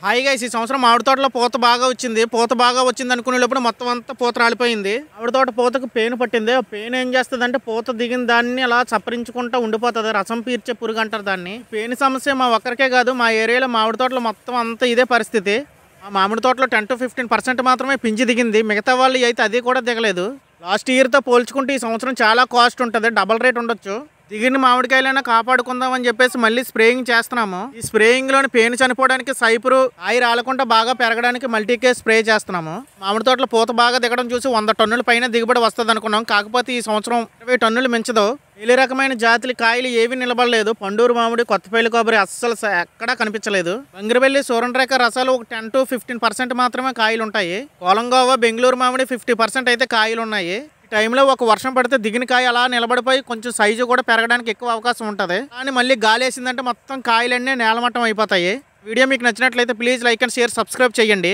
Hi guys, ఈ సంవత్సరం మామిడి తోటలో పూత బాగా వచ్చింది. పూత బాగా వచ్చింది అనుకునేటప్పుడు మొత్తం అంతా పూత రాలిపోయింది. మామిడి తోట పూతకు పేను పట్టింది. ఆ పేను ఏం చేస్తుంది అంటే పూత దిగిన దాన్ని అలా చప్పరించుకుంటూ ఉండిపోతుంది. రసం పీల్చే పురుగు అంటారు దాన్ని. పేను సమస్య మా ఒక్కరికే కాదు, మా ఏరియాలో మామిడి తోటలో మొత్తం అంతా ఇదే పరిస్థితి. ఆ మామిడి తోటలో 10 to 15% మాత్రమే పింజి దిగింది. మిగతా వాళ్ళు అయితే అది కూడా దిగలేదు. లాస్ట్ ఇయర్తో పోల్చుకుంటే ఈ సంవత్సరం చాలా కాస్ట్ ఉంటుంది, డబల్ రేట్ ఉండొచ్చు. దిగిన మామిడికాయలైనా కాపాడుకుందాం అని చెప్పేసి మళ్ళీ స్ప్రేయింగ్ చేస్తున్నాము. ఈ స్ప్రేయింగ్ లోని పేను చనిపోవడానికి, సైపురు కాయ రాలకుండా బాగా పెరగడానికి మల్టీకే స్ప్రే చేస్తున్నాము. మామిడి తోటలో పూత బాగా దిగడం చూసి 100 టన్నుల పైన దిగుబడి వస్తుంది అనుకున్నాం. కాకపోతే ఈ సంవత్సరం 20 టన్నులు మించదు. ఏ రకమైన జాతులు కాయలు ఏవి నిలబడలేదు. పండూరు మామిడి, కొత్తపల్లి కొబ్బరి అస్సలు ఎక్కడా కనిపించలేదు. బంగిరవెల్లి, సూరండ్రేఖ రసాలు ఒక 10 to 15% మాత్రమే కాయలు ఉంటాయి. కోలంగోవ, బెంగళూరు మామిడి 50% అయితే కాయలు ఉన్నాయి. టైంలో ఒక వర్షం పడితే దిగిన కాయ అలా నిలబడిపోయి కొంచెం సైజు కూడా పెరగడానికి ఎక్కువ అవకాశం ఉంటుంది. కానీ మళ్ళీ గాలి వేసిందంటే మొత్తం కాయలన్నీ నేలమట్టం అయిపోతాయి. వీడియో మీకు నచ్చినట్లయితే please like and share, subscribe చేయండి.